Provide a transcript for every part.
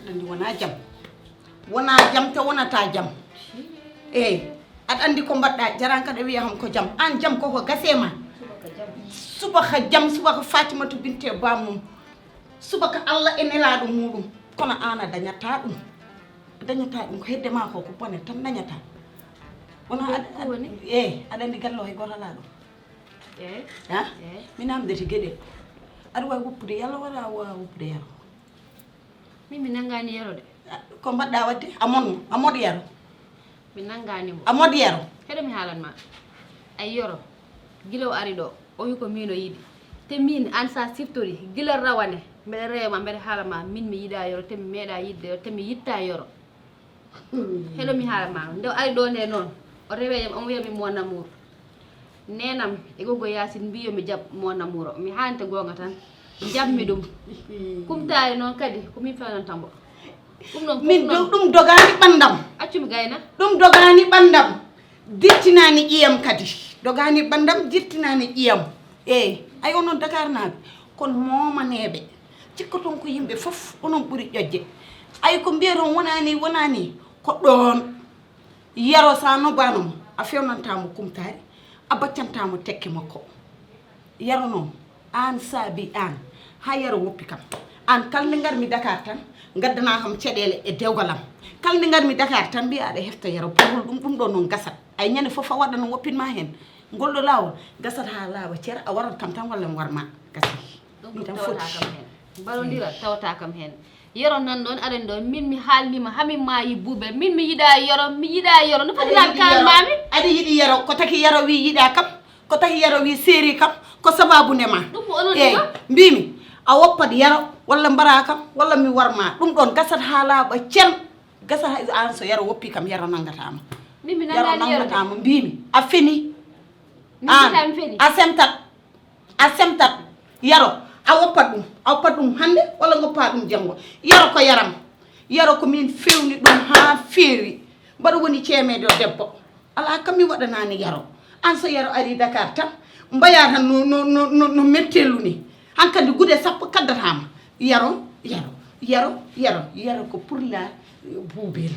andi wona jam te wonata jam aɗa andi ko mbaɗɗa jaran kada wiya ham ko jam an jam koko gasema subaka jam subaka fatimatu binte bamum subaka Allah e nelaɗo muɗum kono an a dañata ɗum ko hedde ma ko bone tan dañata wona aɗa andi gallo hay goto ala ɗum ha mi namdete gueɗe aɗa wawi woppude yalla wala wawa woppude yalla mi nangani yaro de ko mbaɗɗa wadde amoɗo yaro mi nangani mo amoɗo yaro heɗo mi haalanma ay yoro gilo ari ɗo o wi ko min o yiɗi te min an sa siftori gila rawane mbeɗa rewma mbeɗa haalama min mi yiɗa yoro te mi meeɗa yidde yoro te mi yitta yoro heɗo mi haalama nde ari ɗo nde noon o reweyam omo wiyami mon amour nenam e gogo yasin mbiyomi jab mon amour o mi haalante gonga tan jabmi ɗum kumtari noon kadi komin fewnantambo min ɗum dogani ɓandam accumi gayna ɗum dogani ɓandam dirtinani ƴiyam kadi dogani ɓandam dirtinani ƴiyam ay onon Dakar naaɓe kono momaneɓe cikkaton ko yimɓe foof onon ɓuuri ƴoƴde ay ko mbiyaton wonani ko ɗon yaro sa nobanamo a fewnantamo kumtari a baccantamo tekke makko yaro noon an saabi an ha yaro woppi kam an kalde garmi Dakar tan gaddana kam caɗele e dewgalam kalde garmi Dakar tan mbiya aɗa hefta yaro pour ɗum ɗo noon gasat ay ñande foof a waɗa no woppinma hen golɗo lawol gasat ha laaɓa ceer a warat kam tan walla mi warma gasi ɗum tan tawata kam hen barodira tawata kam hen yoro nan ɗon aɗen ɗon min mi haalnima hamin maayi buube min mi yiɗa yoro no fotiraɓe kalmami aɗa yiɗi yaro ko taki yaro wi yiɗa kam ko taki yaro wi séri kam ko sababu ndema ɗum ko onon mbimi a woppat yaro walla mbara kam walla mi warma ɗum ɗon gasat ha laaɓa cen gasat an so yaro woppi kam yaro nangatama yaro nangatama mbimi a fini an a semtat yaro a woppat ɗum hande walla goppa ɗum janggo yaro ko yaram yaro ko min fewni ɗum ha feewi mbaɗa woni ceemeɗo debbo ala kam mi waɗanani yaro an so yaro ari Dakar tan mbaya tan no mettelu ni hankkandi guuɗe sappo kaddatama yaro ko pour la boubel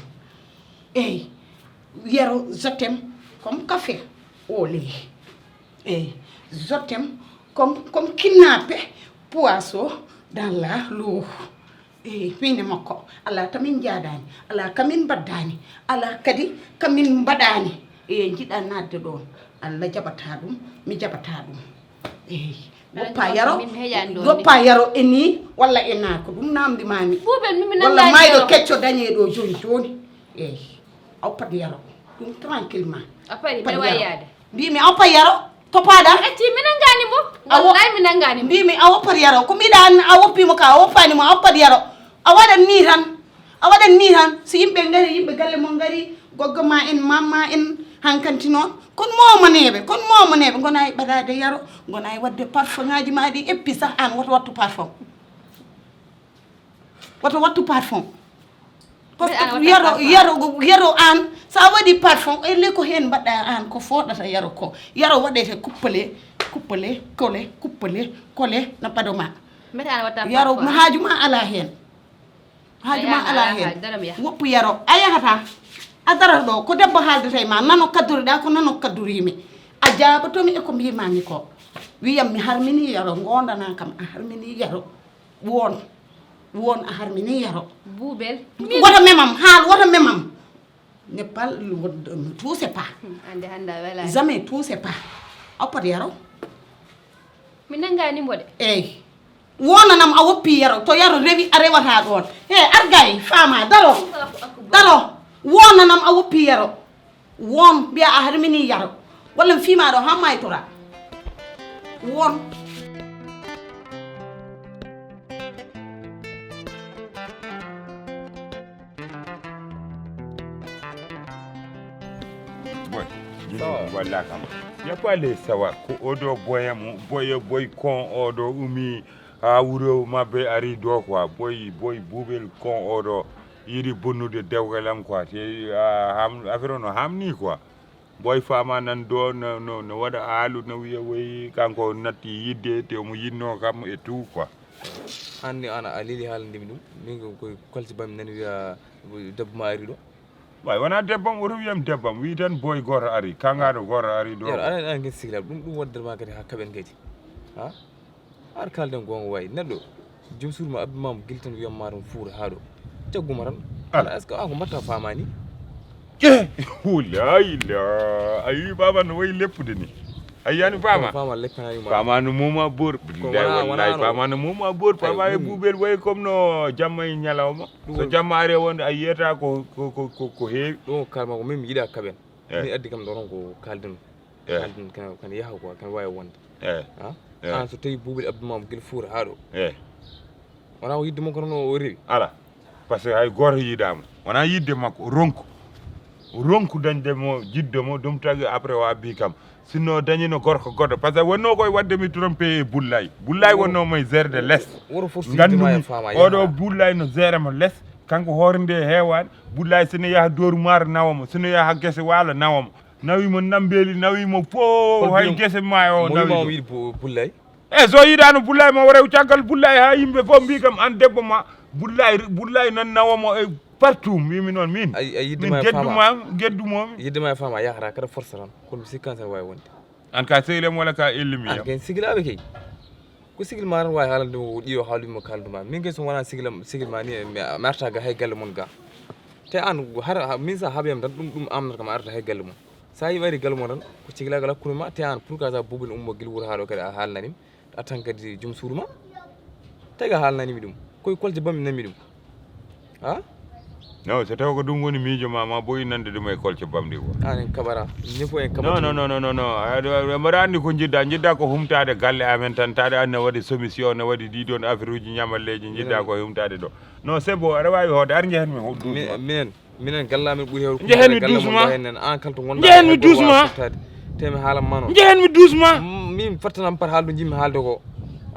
eyyi yaro je t'aime comme café au lait eyyi je t'aime comme kidnappé poisson dans la l'eau eyyi fine makko ala tamin jaadani ala kamin baddani ala kadi kamin mbaɗani eyyi jiɗa nadde ɗon Allah jaɓata ɗum mi jaɓata ɗum eyyi woppa yaro e ni walla e nako ɗum namdimami walla mayɗo kecco dañe ɗo joni eyyi a woppat yaro ɗum tranquillement mbimi a woppat yaro topaɗa acci mi nangani mo wallahi mi nangani mo mbimi a woppat yaro ko mbiɗa a woppimo ka a woppanimo a woppat yaro a waɗan ni tan so yimɓe gari yimɓe galle mo gari goggo ma en mamma en hankanti noon kono momaneɓe gona e ɓadade yaro gona e wadde parfum ngaji ma ɗi eppi sah an woto wattu parfum par ce que yaro an sa waɗi parfum elle ko hen mbaɗɗa an ko foɗata yaro ko yaro waɗete kuppale kole no ɓaɗoma yaro haajuma ala hen woppu yaro a yahata a darata ɗo ko debbo haaldata e ma nano kadduriɗa ko nano kaddurimi a jabatomi e ko mbimami ko wiyam mi harmini yaro gondana kam a harmini yaro won a harmini yaro buubel woto memam haal woto memam ne pas tout c'est pas ande handa wala jamais tout c'est pas oppat yaro mi nangani mo de eyyi wonanam a woppi yaro to yaro rewi a rewata ɗon argay fama daro wonanam a woppi yaro won mbiya a harmini yaro walla mi fimaɗo ha maytora won walla kam yappale sawa ko oɗo boy kon oɗo umi ha wuro mabɓe ari do quoi boy buubel kon oɗo yiɗi bonnude dewgalam quoi te affaire no hamni quoi boy fama nan do no wada alu no wiya way kanko natti yidde te mo yinno kam et tout quoi andi ana alili haalande dum min ko kolti bam nan wiya debbo ma ari do way wana debbam o wiyam debbam wi tan boy goto ari kangado goto ari do ana ngi sigla dum waddal ma kadi ha kaben kadi ha ar kalden gongo way neddo jum surma abbe mam giltan wiyam marum fuura haado jagguma tan ala est ce que ko mbatta famani la ila ayi baba no way leppude ni ayani fama leppani fama no moma bor billahi wallahi fama no moma bor fama e bubel way comme no jamma e nyalawma so jamma are wonde ay yeta ko heewi do kalma ko min mi yida kaben ni addi kam doron ko kalden kan yaha ko kan way wonde ha an so tawi bubel abbe mam gil fuura haado wana yidde mo ko no o rewi ala parce que hay goto yidama wana yidde makko ronku dañde mo jidde mo dum tagi après wa bi kam sinno dañino gorko goddo parce que wonno koy wadde mi trompé bullay wonno moy zère de l'est ngandumi odo bullay no zère mo l'est kanko hornde heewani bullay sino yaha doru mar nawamo sino yaha gese wala nawamo nawi mo nambeli nawi mo fo hay gese mayo nawi mo wi bullay so yidano bullay mo rew caggal bullay ha yimbe fo mbi kam an debbo ma bullay nan nawamo e partout mimi non min yedduma fama yahara kada force tan kono sikkan tan way wonde an ka seylem wala ka illimi an ken sigilabe kay ko sigil maran way halande o diyo haalimo kalduma min ke so wana sigil ma ni marta ga hay galle mon ga te an har min sa habiyam tan dum amnata kam arta hay galle mon sa yi wari galle mon tan ko sigilaga lakkuno ma te an pour ka sa bubul ummo gil wuro haado kada halnanim atan kadi jum suruma tega halnanimi dum koy kolje bam nami dum ha no so taw ko dum woni miijo ma boyi nande dum e kolce bamdi ko an kabara ñefo en kabara no mara andi ko jidda ko humtade galle amen tan tade an wadi soumission ne wadi di don affaire uji nyamalleji jidda ko humtade do no c'est bon ara wawi hode ar jehen mi minen gallamen buri hew jehen mi doucement an kalto gonda jehen mi doucement temi halam mano jehen mi doucement min fattanam par haldo jimmi haldo ko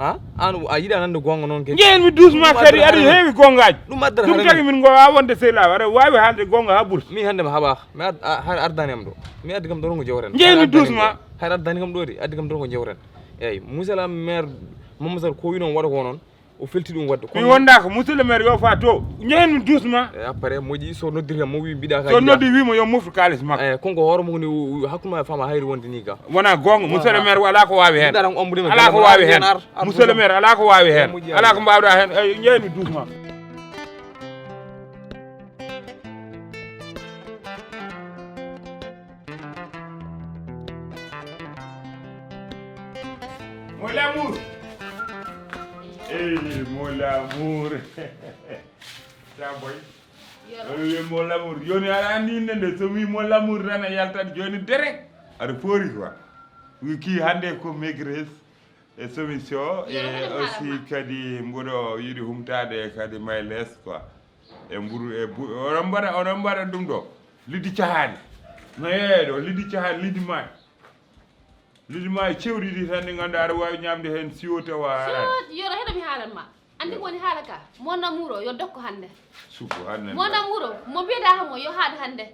an a yida nande gonga non ke jehen mi doucement kadi ari heewi gongaji dum addara dum tagi min go wonde seyla ara wawi halde gonga ha burti mi hande ma haba mi har ardani am do mi addi kam dorongo jewren jehen mi doucement har ardani kam do di addi kam dorongo jewren eyyi monsieur le maire mamadou ko wi non wada ko non o felti dum wadde mi wonda ko monsieur le maire yo fa to jehen mi doucement après moji so noddirta mo wi bida ka so noddi wi mo yo moftu kalis makko konko horo mo ni hakkuma fama hayri wonde ni ga wona gonga monsieur le maire wala ko wawi hen ala ko wawi hen monsieur le maire ala ko wawi hen ala ko mbawda hen jehen mi doucement Mon l'amour. Mon l'amour. Ça boy. Mon l'amour. Joni ala ni nende so wi mon l'amour rana yaltat joni direct. Ada fori quoi. Wi ki hande ko maigres et soumission et aussi kadi mbodo yidi humtade kadi mayles quoi. E mburu e on mbara dum do. Lidi tiahani. No yeedo lidi tiahani lidi may. Lidi may cewri di tan nganda ara wawi nyamde hen siwota wa yoro hedo mi haalan ma andi woni haalaka mon amour yo dokko hande suko hande mon amour mo bieda hamo yo haade hande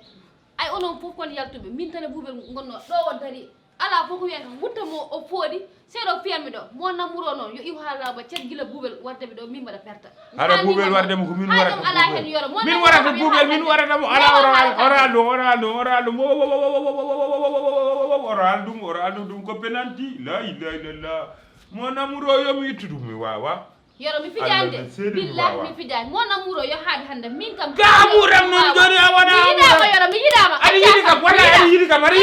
ay onon fof kon yaltube min tan bubel gonno do won dari ala fof ko wi'en mutta mo o foodi seedo fiyammi do mon amour non yo iw haala ba cet gila bubel warde do min mada perta ara bubel warde mo ko min warata ala hen yoro min warata bubel min warata mo ala oral dum ko penalty la ilaha illallah mon amour yo mi ittudu mi wawa yoro mi fijande billahi mi fijande mon amour yo haade hande min kam ga amuram non joni a wana yoro mi yidama ari yidi kam wala ari yidi kam ko mi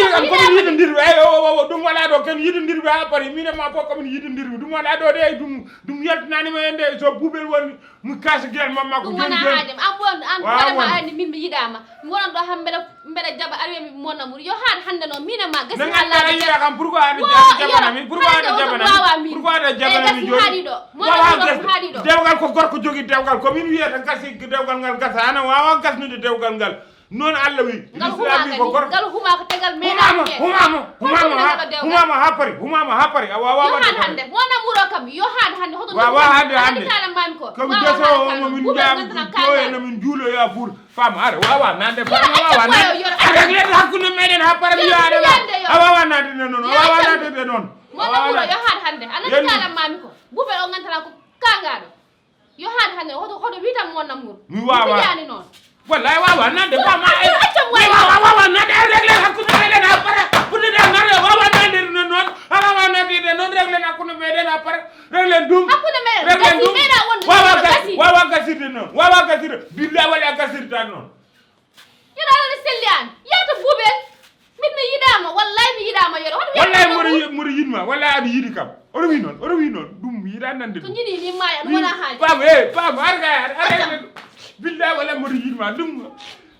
yidindirbe dum wala do ken yidindirbe ha pari min ma ko ko mi yidindirbe dum wala do de dum yaltinani ma ende so bubel woni mu kaasa gel mamma ko joni joni an ma ani min mi yidama mi wonan do ham mbeda jaba ari mi mon amour yo haade hande no min ma gasi Allah ala yida kam pourquoi ada jabana mi joni dewgal ko gorko jogi dewgal ko min wiyata gasi dewgal ngal gasa ana wawa gasnude dewgal ngal non Allah wi ngal islami ko gorko ngal huma ko tegal meɗa humama happari a wawa yo haade hande wona muro kam yo haade hande hoto wawa hande kala mami ko kam deso mo min jam joye min juulo ya pour femme ara wawa nande femme wawa nande régler hakkunde meɗen happara mi yaade a wawa nande non wawa nande non wona muro yo haade hande anani kala mami ko bube o gantana ko kangaɗo yo haade hande hoto witam wonna muro mi wawa yani non wallahi wawa nande femme wawa nande régler hakkunde meɗen happara pour de nande wawa nande non wawa nande non régler hakkunde meɗen happara régler dum hakkunde meɗen dum wawa gasirde noon wawa gasirde billahi wala gasirta noon yoɗa alano selli an yata buuɓel min mi yiɗama wallahi mi yiɗama yoɗo wallahi mboɗo yiɗma wallahi aɗa yiɗi kam oɗo wi noon ɗum yiɗa nande so jiiɗi ni maya ɗum wona haaji pam arga billahi walla mboɗo yiɗma ɗum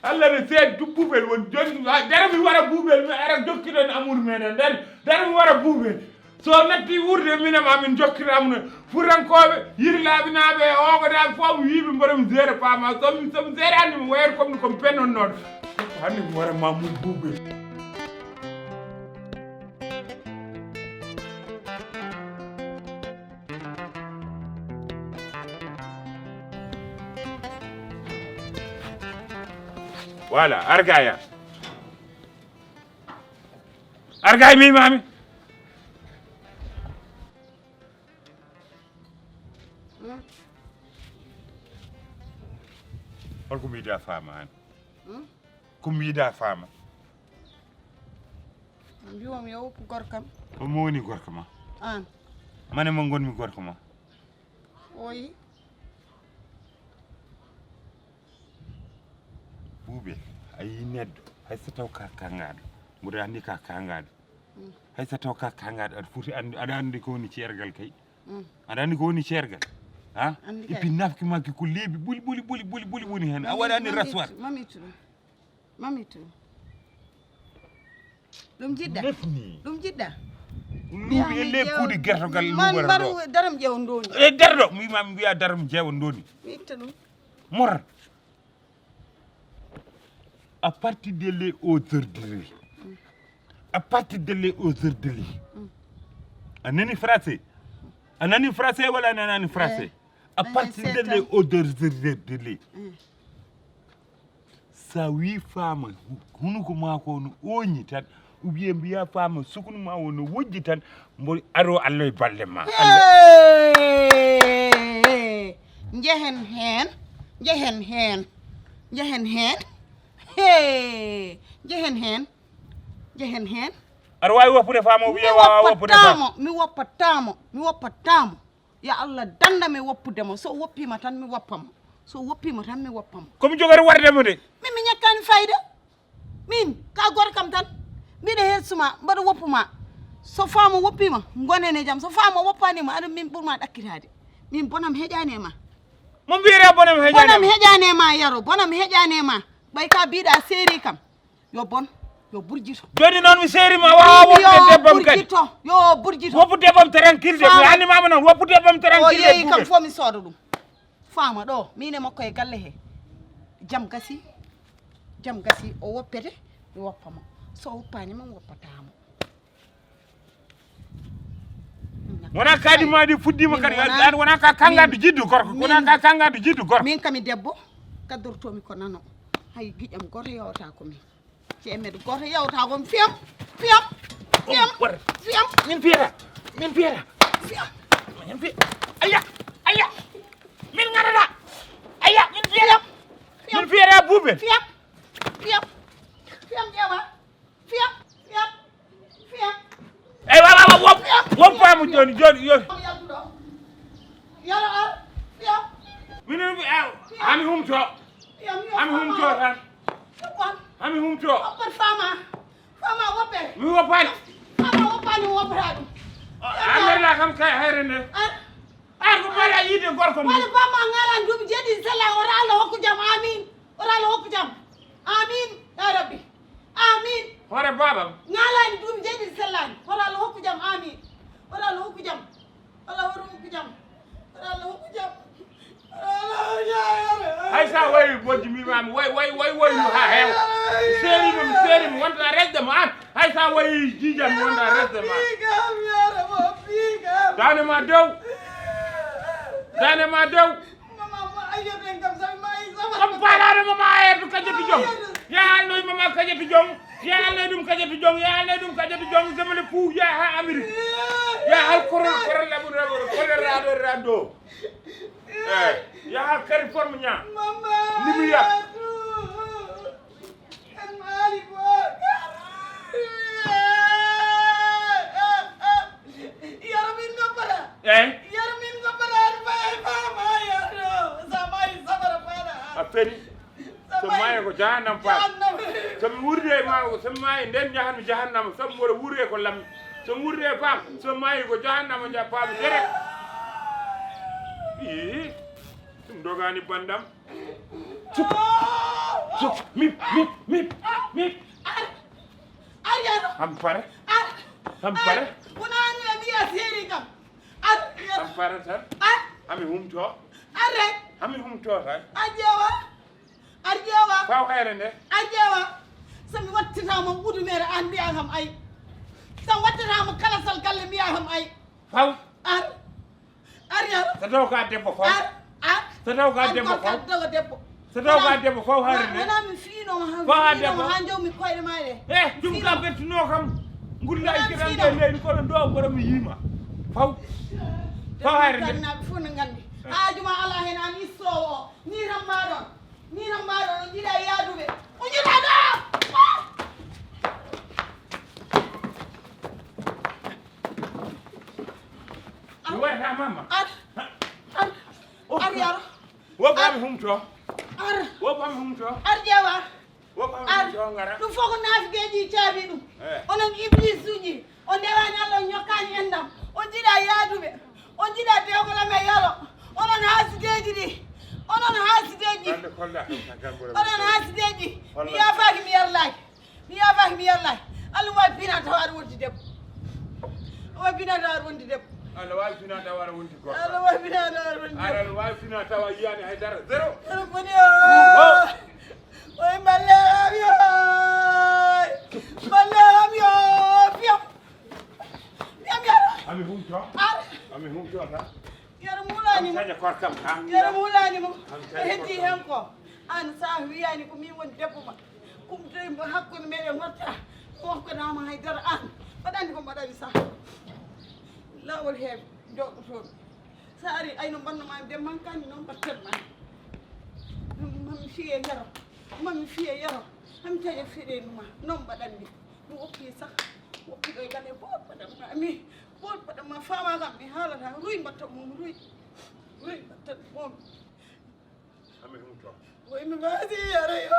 Allah ne seed du buubel won joni dara mi wara buubel mi ara jokkiɗen amour meɗen nden dara mi wara buubel so natti wurde minema min jokkiramuno furankoɓe yirlaɓinaɓe ogoɗaɓe fof mi wiɓe mboɗomi géré fama somi gérani mi wayata comme komi pennonnoɗo hande mi wara mamour buubel voilà argaya mi mami holko mbiɗa fama an ko mbiɗa fama mbiwom yo woppu gorkam omo woni gorko ma an mane mo gonmi gorko ma oyi buuɓe a yi neddo hay so taw ka kangaɗo mboɗo andi ka kangaɗo hay so taw ka kangaɗo aɗa foti aɗa andi ko woni ceergal kay aɗa andi ko woni ceergal ha et puis nafki makki ko leeɓi ɓuli woni hen a waɗani raswat mamitu ɗum jiɗɗa nefni ɗum jiɗɗa luuɓi e lekkude guertogal luuɓata ɗo daram ƴeewo ndoni e darɗo mi wima mi wiya daram jeewo ndoni mi itta ɗum mor à partir de les hauteurs de lit à partir de les hauteurs de lit anani français wala anani français à partir de les hauteurs de lit sa wi fama hunuko mako no oñi tan ou bien mbiya fama sukunu ma wono wojji tan mbo aro Allah e balle ma jehen hen jehen hen aɗa wawi woppude fama o wiya wawa woppude fama mi woppatamo ya Allah dandame woppudemo so woppima tan mi woppamo komi jogori wardemo de min mi ñakkani fayida min ka gorkam tan mbiɗa hersuma mbaɗa woppuma so fama woppima gonene jaam so fama woppanima aɗa min ɓurma ɗakkitade min bonam heƴani e ma mo mbiyete bonam heƴani e ma yaro bonam heƴani e ma ɓay ka mbiɗa séri kam yo bon yo burjito joni noon mi séri ma wawa woppude debbam kadi yo burjito woppu debbam tranquille mi annimama noon woppu debbam tranquille o yeeyi kam fo mi sooda ɗum fama ɗo min e makko e galle he jam gasi o woppete mi woppamo so woppanima mi woppatamo wona kadi maɗi fuddima kadi an wona ka kangade jiddu gorko wona ka kangade jiddu gorko min kami debbo kaddortomi ko nano hay guiƴam goto yawta komin cemeɗe goto yawta komi fiyam min fiyata aya min ganata aya min fiyata buuɓe fiyam ƴewa fiyam ey wawa woppamo joni yalo ar fiyam minen hami humto tan hami humto woppat fama woppe mi woppani fama woppani mi woppata ɗum anderla kam kay hayre nde ar ko mbaɗa yiide gorko wala bama ngaran duuɓi jeeɗiɗi sella ora Allah hokku jam amin ya rabbi amin hoore babam ngalani duuɓi jeeɗiɗi sellani ora Allah hokku jam amin ora Allah hokku jam hay sa wayi bojji mimami way no ha heew seerimi wonta resde mo an hay sa wayi jiijam wonta resde ma dane ma dow kam faalaade mama ayatu kajati jom yaalnoy mama kajati jom yaalnoy ɗum kajati jom semele fou ya ha Amérique ya hal korol laɓuɗo rado ya hal Californie ña Libya a feri so maayi ko jahannam faam somi wurde ma somi maayi nden jahanmi jahannama somi mboɗo wurre ko lammi somi wurde faam so maayi ko jahannama jappaami direct i ɗum dogani bandam suk mip ham pare wonani a wiya seeri kam ham pare tan hami humto tan ar ƴeewa faw hayre nde a ƴeewa somi wattatama ɓudumere an mbiya kam ay so wattatama kalasal galle mbiya kam ay faw ar yaro so taw ka debbo faw so taw ka debbo faw so taw ka debbo faw hayre nde wona mi fiinoma ha jawmi koyɗe ma ɗe ɗum ka bettuno kam gulla e kiɗande leydi kono ndo mboɗo mi yiima faw hayre nde gannaɓe fof no gandi haajuma ala hen an issowo o ni tan maɗon o jiiɗa yaaduɓe o jiiɗa ɗo wayata mama ar yaro wobbami humto ar ƴeewa wobbami ngara ɗum fof ko naafigeji caabi ɗum onon iblis uji o ndewani allah o ñokkani endam o jiiɗa yaaduɓe o jiiɗa dewgolam e yalo onon haasideji ɗi onon haasideji mi yaafaki mi yarlaki allah wawi pina taw aɗa wonti debbo Allah wawi fina taw aɗa wonti goɗɗo Allah wawi pina taw aɗa wonti debbo Allah wawi fina taw a yiyani haydara zéro aɗa boni oy balleram yo fiyam yaro ami humto tan yaro mulanimo saña korkam ha yaro mulanimo o heddi hen ko an sa wiyani ko min woni debbo ma kumtoymo hakkude meɗen watta wokkanama haydara an waɗandi ko mbaɗani sa lawol heeɓe joɗɗotoɓe sa ari ayno mbannamami de mankani noon mbattat mami fiye yaro hami taƴa feɗenuma noon mbaɗanmi mi woppi sah woppiɗo e gale bol paɗanma fama kam mi haalata ruy mbattat mum ruy mbattat mum ami humto woymi masi yaro yo